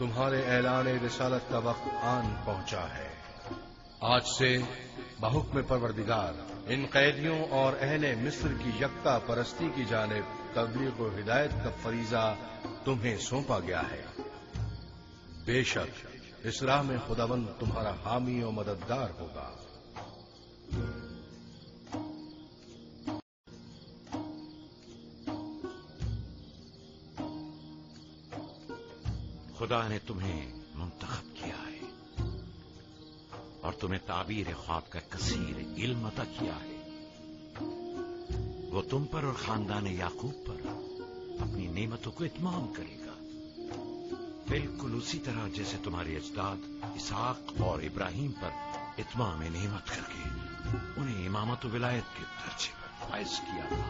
تمہارے اعلان رسالت کا وقت آن پہنچا ہے۔ آج سے بحکم پروردگار ان قیدیوں اور اہل مصر کی یکتا پرستی کی جانب تبلیغ و ہدایت کا فریضہ تمہیں سونپا گیا ہے۔ بے شک اس راہ میں خداوند تمہارا حامی و مددگار ہوگا۔ خدا نے تمہیں منتخب کیا ہے اور تمہیں تعبیر خواب کا کثیر علم عطا کیا ہے۔ وہ تم پر اور خاندان یعقوب پر اپنی نعمتوں کو اتمام کرے گا، بالکل اسی طرح جیسے تمہارے اجداد اسحاق اور ابراہیم پر اتمام نعمت کر کے انہیں امامت و ولایت کے درجے پر فائز کیا تھا۔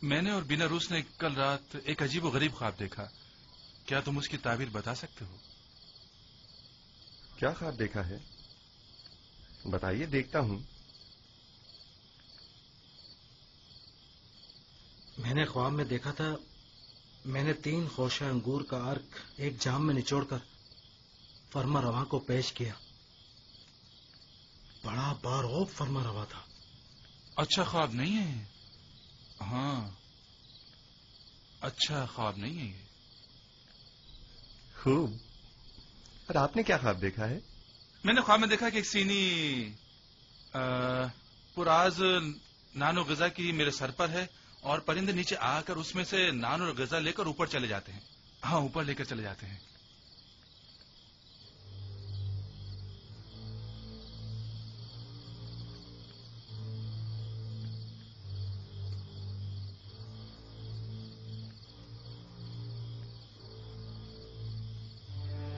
میں نے اور بینا روس نے کل رات ایک عجیب و غریب خواب دیکھا۔ کیا تم اس کی تعبیر بتا سکتے ہو؟ کیا خواب دیکھا ہے؟ بتائیے، دیکھتا ہوں۔ میں نے خواب میں دیکھا تھا، میں نے 3 خوشہ انگور کا عرق ایک جام میں نچوڑ کر فرما رواں کو پیش کیا۔ بڑا بارغوب فرما رواں تھا۔ اچھا خواب نہیں ہے؟ ہاں، اچھا خواب نہیں ہے یہ۔ خوب۔ اور آپ نے کیا خواب دیکھا ہے؟ میں نے خواب میں دیکھا کہ ایک سینی پراز نان و غذا کی میرے سر پر ہے اور پرندے نیچے آ کر اس میں سے نان اور غذا لے کر اوپر چلے جاتے ہیں۔ ہاں، اوپر لے کر چلے جاتے ہیں۔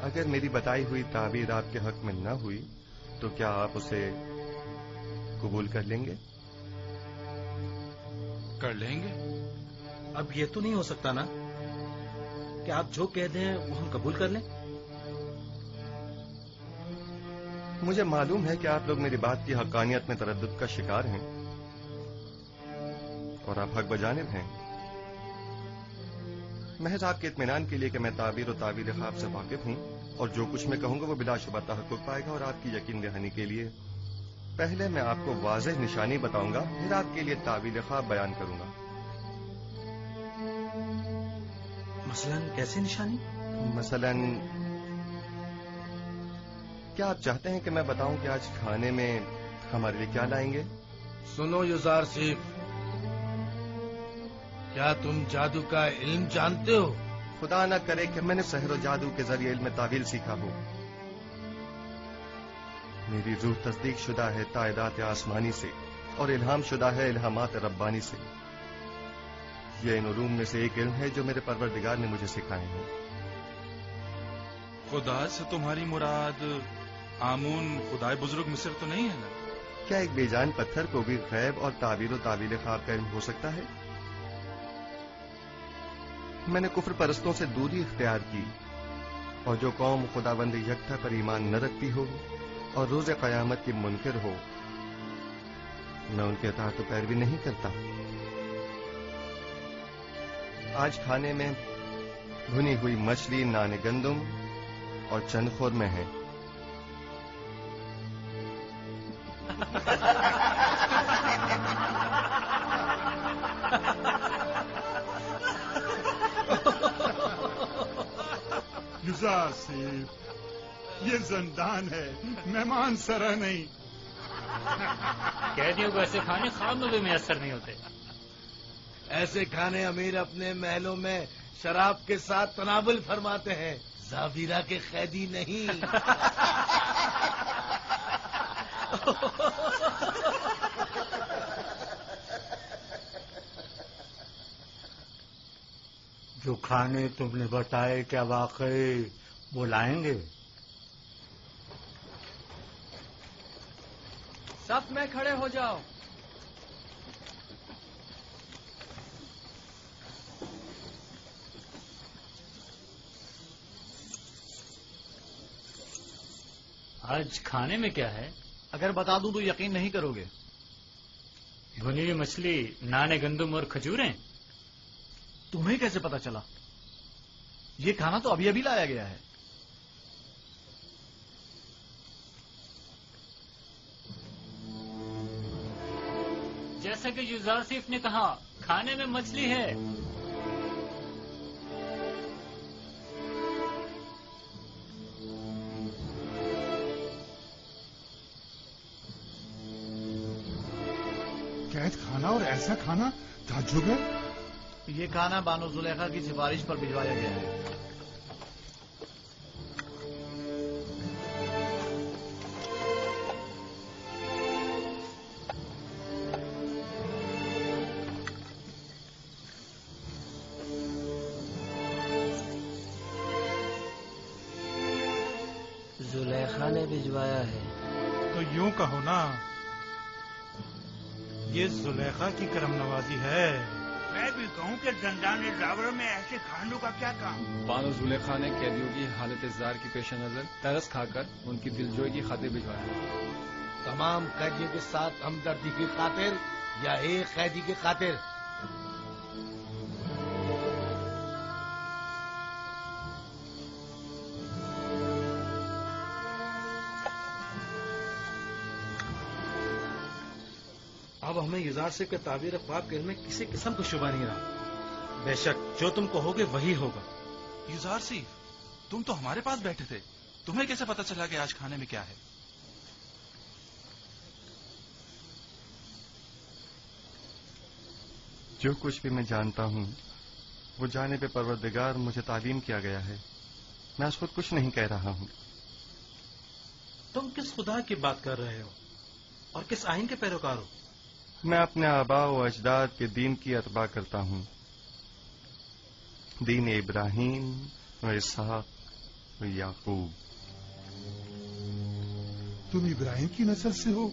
اگر میری بتائی ہوئی تعبیر آپ کے حق میں نہ ہوئی تو کیا آپ اسے قبول کر لیں گے؟ کر لیں گے۔ اب یہ تو نہیں ہو سکتا نا کہ آپ جو کہہ دیں وہ ہم قبول کر لیں؟ مجھے معلوم ہے کہ آپ لوگ میری بات کی حقانیت میں تردد کا شکار ہیں اور آپ حق بجانب ہیں۔ محض آپ کے اطمینان کے لیے کہ میں تعبیر و تعبیر خواب سے واقف ہوں اور جو کچھ میں کہوں گا وہ بلا شبہ تحقق پائے گا، اور آپ کی یقین دہانی کے لیے پہلے میں آپ کو واضح نشانی بتاؤں گا، پھر آپ کے لیے تعبیر خواب بیان کروں گا۔ مثلاً کیسی نشانی؟ مثلاً کیا آپ چاہتے ہیں کہ میں بتاؤں کہ آج کھانے میں ہمارے لیے کیا لائیں گے؟ سنو یزار سیف، کیا تم جادو کا علم جانتے ہو؟ خدا نہ کرے کہ میں نے سحر و جادو کے ذریعے علم تعویل سیکھا ہو۔ میری روح تصدیق شدہ ہے تائیدات آسمانی سے اور الہام شدہ ہے الہامات ربانی سے۔ یہ ان علوم میں سے ایک علم ہے جو میرے پروردگار نے مجھے سکھائے ہیں۔ خدا سے تمہاری مراد آمون خدائے بزرگ مصر تو نہیں ہے نا؟ کیا ایک بے جان پتھر کو بھی غیب اور تعبیر و تعویل خواب کا علم ہو سکتا ہے؟ میں نے کفر پرستوں سے دوری اختیار کی، اور جو قوم خداوند یکتا پر ایمان نہ رکھتی ہو اور روز قیامت کی منکر ہو، میں ان کے اطاعت و پیروی نہیں کرتا۔ آج کھانے میں بھنی ہوئی مچھلی، نان گندم اور چند خورمے ہیں۔ یزار سیف، یہ زندان ہے، مہمان سرا نہیں۔ قیدیوں کو ایسے کھانے خواب میں بھی میسر نہیں ہوتے۔ ایسے کھانے امیر اپنے محلوں میں شراب کے ساتھ تناول فرماتے ہیں، زاویرہ کے قیدی نہیں۔ جو کھانے تم نے بتائے کیا واقعی وہ لائیں گے؟ صف میں کھڑے ہو جاؤ۔ آج کھانے میں کیا ہے؟ اگر بتا دوں تو یقین نہیں کرو گے۔ بھنی ہوئی مچھلی، نان گندم اور کھجوریں۔ تمہیں کیسے پتا چلا؟ یہ کھانا تو ابھی ابھی لایا گیا ہے۔ جیسا کہ یوزارسیف نے کہا، کھانے میں مچھلی ہے۔ قید کھانا اور ایسا کھانا تعجب ہے۔ یہ کھانا بانو زلیخا کی سفارش پر بھجوایا گیا ہے۔ زلیخا نے بھجوایا ہے تو یوں کہو نا، یہ زلیخا کی کرم نوازی ہے۔ میں بھی کہوں کہ زندان لاور میں ایسے کھانوں کا کیا کام؟ بانو زلیخا نے قیدیوں کی حالت زار کی پیش نظر ترس کھا کر ان کی دلجوئی کی خاطر بھجوایا۔ تمام قیدیوں کے ساتھ ہمدردی کی خاطر یا ایک قیدی کی خاطر؟ اب ہمیں یوزارسیف کے تعبیر خواب کے علم میں کسی قسم کو شبہ نہیں رہا۔ بے شک جو تم کہو گے وہی ہوگا۔ یوزارسیف، تم تو ہمارے پاس بیٹھے تھے، تمہیں کیسے پتا چلا کہ آج کھانے میں کیا ہے؟ جو کچھ بھی میں جانتا ہوں وہ جانب پروردگار مجھے تعلیم کیا گیا ہے، میں اس خود کچھ نہیں کہہ رہا ہوں۔ تم کس خدا کی بات کر رہے ہو اور کس آئین کے پیروکار ہو؟ میں اپنے آباء و اجداد کے دین کی اتباع کرتا ہوں، دین ابراہیم و اسحاق و یعقوب۔ تم ابراہیم کی نسل سے ہو؟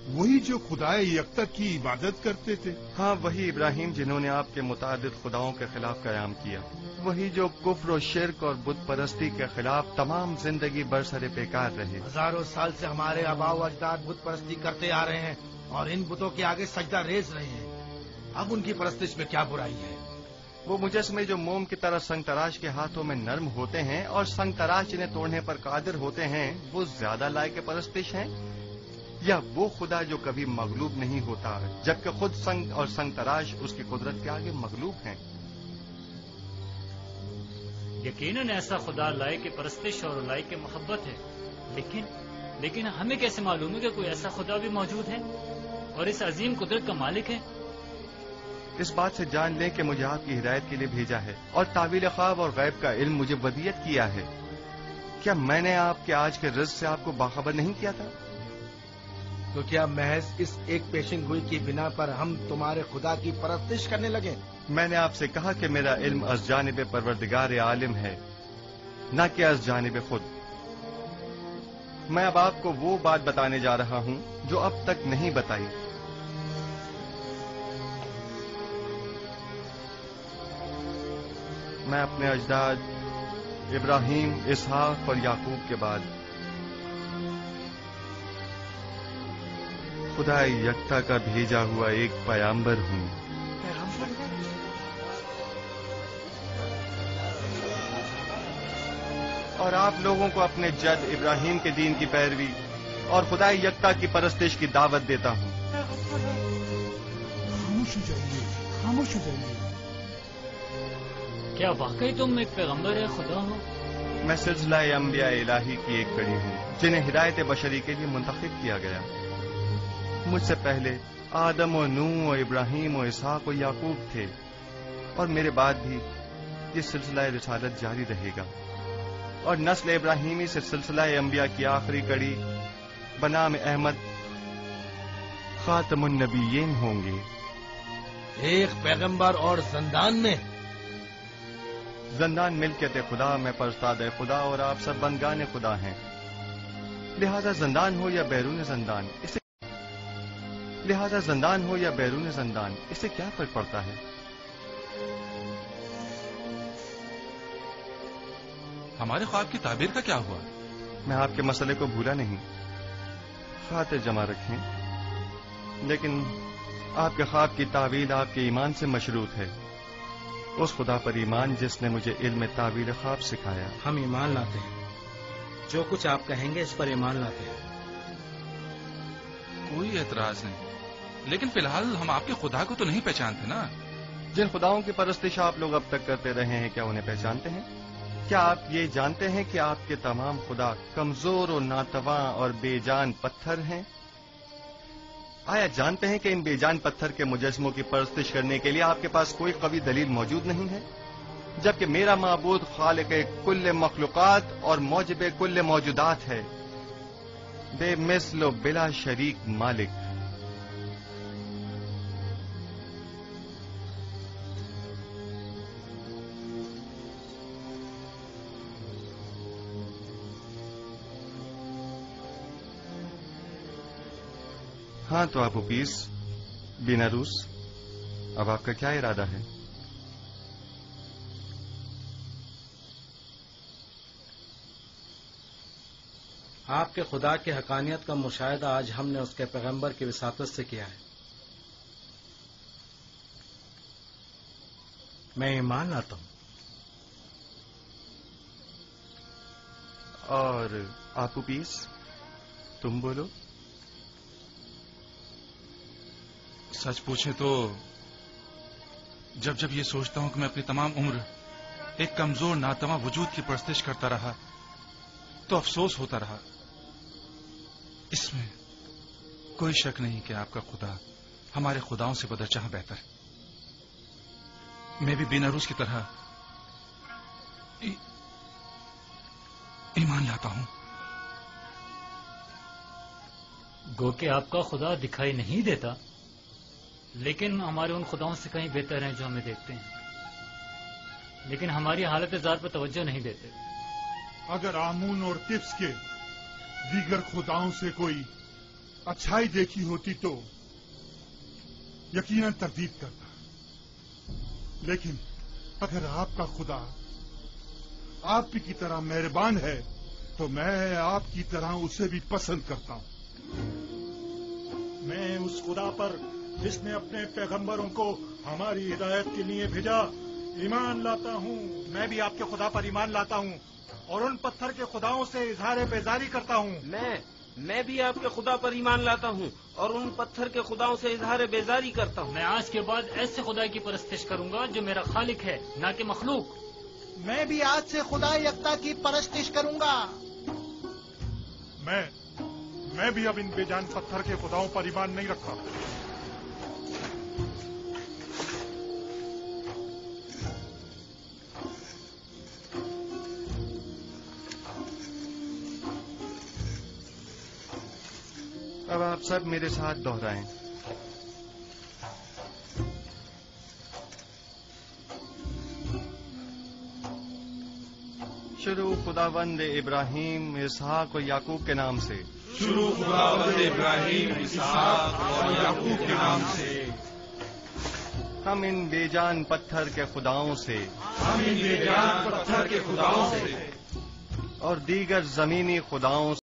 وہی جو خدائے یکتا کی عبادت کرتے تھے؟ ہاں، وہی ابراہیم جنہوں نے آپ کے متعدد خداؤں کے خلاف قیام کیا، وہی جو کفر و شرک اور بت پرستی کے خلاف تمام زندگی برسر پیکار رہے۔ ہزاروں سال سے ہمارے آباء و اجداد بت پرستی کرتے آ رہے ہیں اور ان بتوں کے آگے سجدہ ریز رہے ہیں، اب ان کی پرستش میں کیا برائی ہے؟ وہ مجسمے جو موم کی طرح سنگ تراش کے ہاتھوں میں نرم ہوتے ہیں اور سنگ تراش انہیں توڑنے پر قادر ہوتے ہیں، وہ زیادہ لائق پرستش ہیں، یا وہ خدا جو کبھی مغلوب نہیں ہوتا جبکہ خود سنگ اور سنگ تراش اس کی قدرت کے آگے مغلوب ہیں؟ یقیناً ایسا خدا لائق پرستش اور لائق محبت ہے، لیکن ہمیں کیسے معلوم ہے کہ کوئی ایسا خدا بھی موجود ہے اور اس عظیم قدرت کا مالک ہے؟ اس بات سے جان لیں کہ مجھے آپ کی ہدایت کے لیے بھیجا ہے اور تعویل خواب اور غیب کا علم مجھے ودیت کیا ہے۔ کیا میں نے آپ کے آج کے رزق سے آپ کو باخبر نہیں کیا تھا؟ تو کیا محض اس ایک پیشن گوئی کی بنا پر ہم تمہارے خدا کی پرستش کرنے لگے؟ میں نے آپ سے کہا کہ میرا علم از جانب پروردگار عالم ہے، نہ کہ از جانب خود۔ میں اب آپ کو وہ بات بتانے جا رہا ہوں جو اب تک نہیں بتائی۔ میں اپنے اجداد ابراہیم، اسحاق اور یعقوب کے بعد خدا یکتا کا بھیجا ہوا ایک پیامبر ہوں۔ اور آپ لوگوں کو اپنے جد ابراہیم کے دین کی پیروی اور خدا یکتا کی پرستش کی دعوت دیتا ہوں۔ خاموش ہو جائیے، خاموش ہو جائیے۔ کیا واقعی تم ایک پیغمبر خدا ہو؟ میں سلسلہ انبیاء الہی کی ایک کڑی ہوں جنہیں ہدایت بشری کے لیے منتخب کیا گیا۔ مجھ سے پہلے آدم و نوح و ابراہیم و اسحاق و یعقوب تھے، اور میرے بعد بھی یہ سلسلہ رسالت جاری رہے گا، اور نسل ابراہیمی سے سلسلہ انبیاء کی آخری کڑی بنام احمد خاتم النبیین ہوں گے۔ ایک پیغمبر اور زندان میں؟ زندان ملکیت خدا، میں پرستاد خدا، اور آپ سب بندگان خدا ہیں، لہذا زندان ہو یا بیرون زندان اسے کیا فرق پڑتا ہے؟ ہمارے خواب کی تعبیر کا کیا ہوا؟ میں آپ کے مسئلے کو بھولا نہیں، خاطر جمع رکھیں، لیکن آپ کے خواب کی تعبیر آپ کے ایمان سے مشروط ہے، اس خدا پر ایمان جس نے مجھے علم تعبیر خواب سکھایا۔ ہم ایمان لاتے ہیں، جو کچھ آپ کہیں گے اس پر ایمان لاتے ہیں۔ کوئی اعتراض نہیں، لیکن فی الحال ہم آپ کے خدا کو تو نہیں پہچانتے نا۔ جن خداؤں کی پرستش آپ لوگ اب تک کرتے رہے ہیں، کیا انہیں پہچانتے ہیں؟ کیا آپ یہ جانتے ہیں کہ آپ کے تمام خدا کمزور و ناتواں اور بے جان پتھر ہیں؟ آیا جانتے ہیں کہ ان بے جان پتھر کے مجسموں کی پرستش کرنے کے لیے آپ کے پاس کوئی قوی دلیل موجود نہیں ہے، جبکہ میرا معبود خالق کل مخلوقات اور موجب کل موجودات ہے، بے مثل و بلا شریک مالک۔ ہاں تو آپ حفیظ بیناروس، اب آپ کا کیا ارادہ ہے؟ آپ کے خدا کی حقانیت کا مشاہدہ آج ہم نے اس کے پیغمبر کی وساطت سے کیا ہے۔ میں ایمان لاتا ہوں۔ اور آپ حفیظ تم بولو۔ سچ پوچھیں تو جب یہ سوچتا ہوں کہ میں اپنی تمام عمر ایک کمزور ناتواں وجود کی پرستش کرتا رہا تو افسوس ہوتا رہا۔ اس میں کوئی شک نہیں کہ آپ کا خدا ہمارے خداؤں سے بدرجہ بہتر ہے۔ میں بھی بیناروس کی طرح ایمان لاتا ہوں۔ گو کہ آپ کا خدا دکھائی نہیں دیتا، لیکن ہمارے ان خداؤں سے کہیں بہتر ہیں جو ہمیں دیکھتے ہیں، لیکن ہماری حالت ذات پر توجہ نہیں دیتے۔ اگر آمون اور تبس کے دیگر خداؤں سے کوئی اچھائی دیکھی ہوتی تو یقیناً تردید کرتا، لیکن اگر آپ کا خدا آپ کی طرح مہربان ہے تو میں آپ کی طرح اسے بھی پسند کرتا ہوں۔ میں اس خدا پر جس نے اپنے پیغمبروں کو ہماری ہدایت کے لیے بھیجا ایمان لاتا ہوں۔ میں بھی آپ کے خدا پر ایمان لاتا ہوں اور ان پتھر کے خداؤں سے اظہار بیزاری کرتا ہوں۔ میں بھی آپ کے خدا پر ایمان لاتا ہوں اور ان پتھر کے خداؤں سے اظہار بیزاری کرتا ہوں۔ میں آج کے بعد ایسے خدا کی پرستش کروں گا جو میرا خالق ہے، نہ کہ مخلوق۔ میں بھی آج سے خدا یکتا کی پرستش کروں گا۔ میں بھی اب ان بے جان پتھر کے خداؤں پر ایمان نہیں رکھتا۔ اب آپ سب میرے ساتھ دوہرائیں۔ شروع خداوند ابراہیم، اسحاق و یعقوب کے نام سے۔ شروع خداوند ابراہیم، اسحاق اور یعقوب کے نام سے۔ ہم ان بے جان پتھر کے خداؤں سے، ہم ان بے جان پتھر کے خداؤں سے اور دیگر زمینی خداؤں